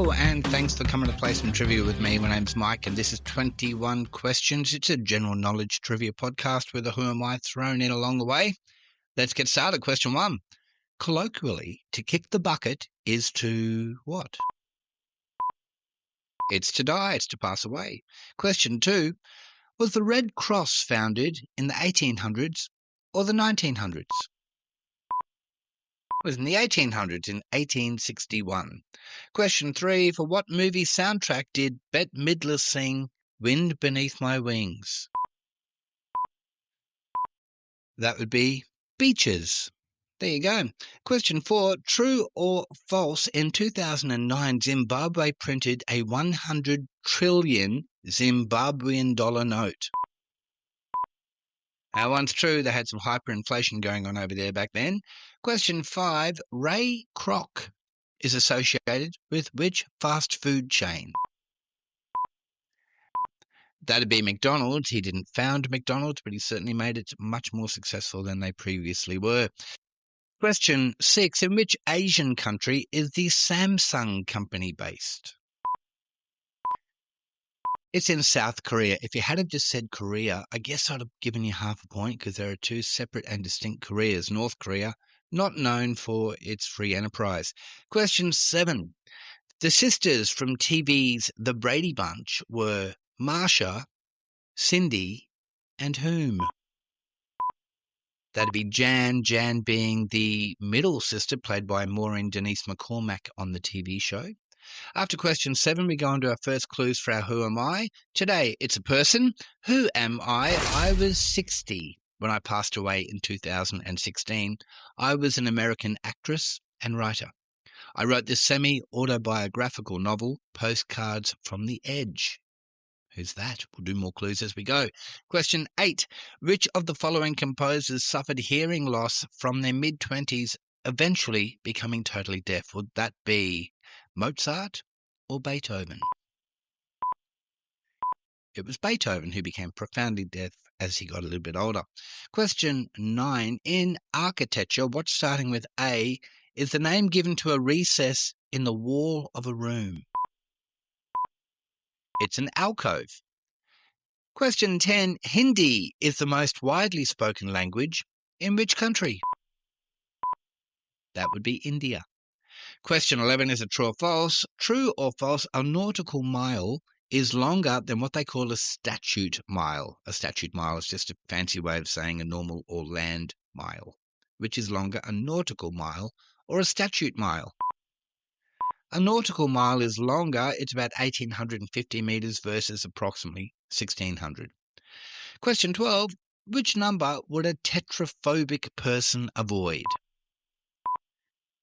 Hello, and thanks for coming to Play Some Trivia with me. My name's Mike, and this is 21 Questions. It's a general knowledge trivia podcast with a Who Am I thrown in along the way. Let's get started. Question 1. Colloquially, to kick the bucket is to what? It's to die. It's to pass away. Question 2. Was the Red Cross founded in the 1800s or the 1900s? It was in the 1800s, in 1861. Question 3. For what movie soundtrack did Bette Midler sing Wind Beneath My Wings? That would be Beaches. There you go. Question 4. True or false, in 2009, Zimbabwe printed a 100 trillion Zimbabwean dollar note. That one's true. They had some hyperinflation going on over there back then. Question 5. Ray Kroc is associated with which fast food chain? That'd be McDonald's. He didn't found McDonald's, but he certainly made it much more successful than they previously were. Question 6. In which Asian country is the Samsung company based? It's in South Korea. If you had have just said Korea, I guess I'd have given you half a point because there are two separate and distinct Koreas. North Korea, not known for its free enterprise. Question 7. The sisters from TV's The Brady Bunch were Marsha, Cindy, and whom? That'd be Jan being the middle sister, played by Maureen Denise McCormack on the TV show. After question 7, we go on to our first clues for our Who Am I? Today, it's a person. Who am I? I was 60 when I passed away in 2016. I was an American actress and writer. I wrote this semi-autobiographical novel, Postcards from the Edge. Who's that? We'll do more clues as we go. Question 8. Which of the following composers suffered hearing loss from their mid-20s, eventually becoming totally deaf? Would that be Mozart or Beethoven? It was Beethoven who became profoundly deaf as he got a little bit older. Question 9. In architecture, what's starting with A is the name given to a recess in the wall of a room? It's an alcove. Question 10. Hindi is the most widely spoken language in which country? That would be India. Question 11 is a true or false. True or false, a nautical mile is longer than what they call a statute mile. A statute mile is just a fancy way of saying a normal or land mile, which is longer, a nautical mile or a statute mile. A nautical mile is longer. It's about 1,850 metres versus approximately 1,600. Question 12. Which number would a tetrophobic person avoid?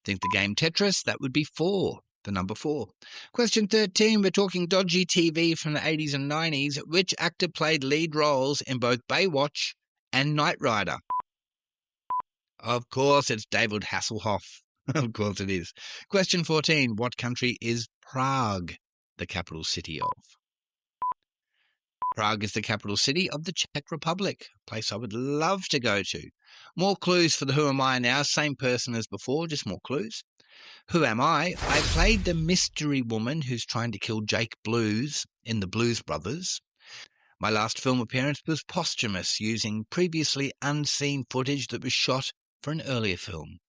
Think the game Tetris? That would be 4, the number 4. Question 13. We're talking dodgy TV from the 80s and 90s. Which actor played lead roles in both Baywatch and Knight Rider? Of course, it's David Hasselhoff. Of course it is. Question 14. What country is Prague the capital city of? Prague is the capital city of the Czech Republic, a place I would love to go to. More clues for the Who Am I now. Same person as before, just more clues. Who am I? I played the mystery woman who's trying to kill Jake Blues in the Blues Brothers. My last film appearance was posthumous, using previously unseen footage that was shot for an earlier film.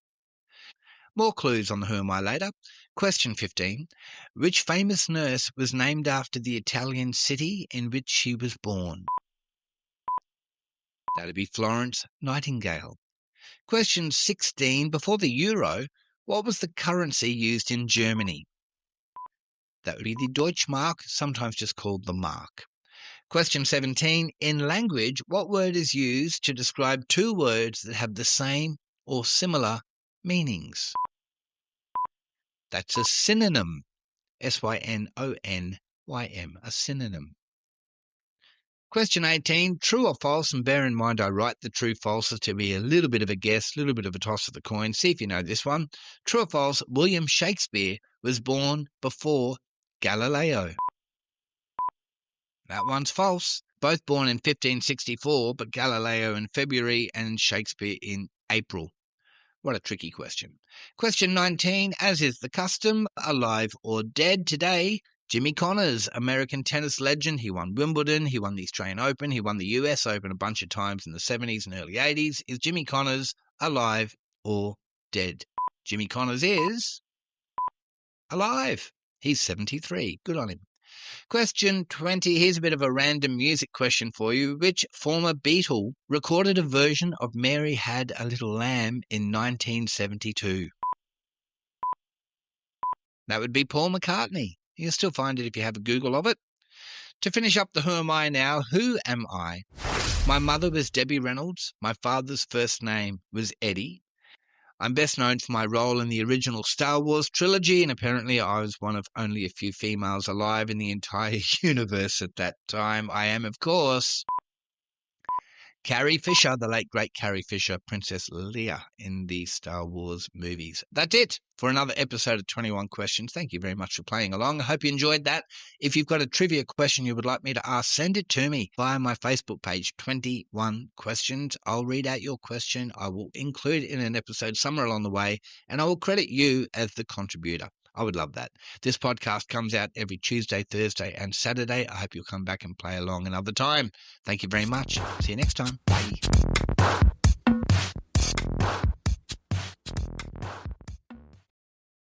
More clues on the Who Am I later. Question 15. Which famous nurse was named after the Italian city in which she was born? That would be Florence Nightingale. Question 16. Before the euro, what was the currency used in Germany? That would be the Deutschmark, sometimes just called the mark. Question 17. In language, what word is used to describe two words that have the same or similar meanings? That's a synonym. S-Y-N-O-N-Y-M, a synonym. Question 18, true or false, and bear in mind I write the true falses to be a little bit of a guess, a little bit of a toss of the coin. See if you know this one. True or false, William Shakespeare was born before Galileo. That one's false. Both born in 1564, but Galileo in February and Shakespeare in April. What a tricky question. Question 19, as is the custom, alive or dead today, Jimmy Connors, American tennis legend. He won Wimbledon, he won the Australian Open, he won the US Open a bunch of times in the 70s and early 80s. Is Jimmy Connors alive or dead? Jimmy Connors is alive. He's 73. Good on him. Question 20. Here's a bit of a random music question for you. Which former Beatle recorded a version of Mary Had a Little Lamb in 1972? That would be Paul McCartney. You'll still find it if you have a Google of it. To finish up the Who Am I now, who am I? My mother was Debbie Reynolds. My father's first name was Eddie. I'm best known for my role in the original Star Wars trilogy, and apparently I was one of only a few females alive in the entire universe at that time. I am, of course, Carrie Fisher, the late great Carrie Fisher, Princess Leia in the Star Wars movies. That's it for another episode of 21 Questions. Thank you very much for playing along. I hope you enjoyed that. If you've got a trivia question you would like me to ask, send it to me via my Facebook page, 21 Questions. I'll read out your question. I will include it in an episode somewhere along the way, and I will credit you as the contributor. I would love that. This podcast comes out every Tuesday, Thursday, and Saturday. I hope you'll come back and play along another time. Thank you very much. See you next time. Bye.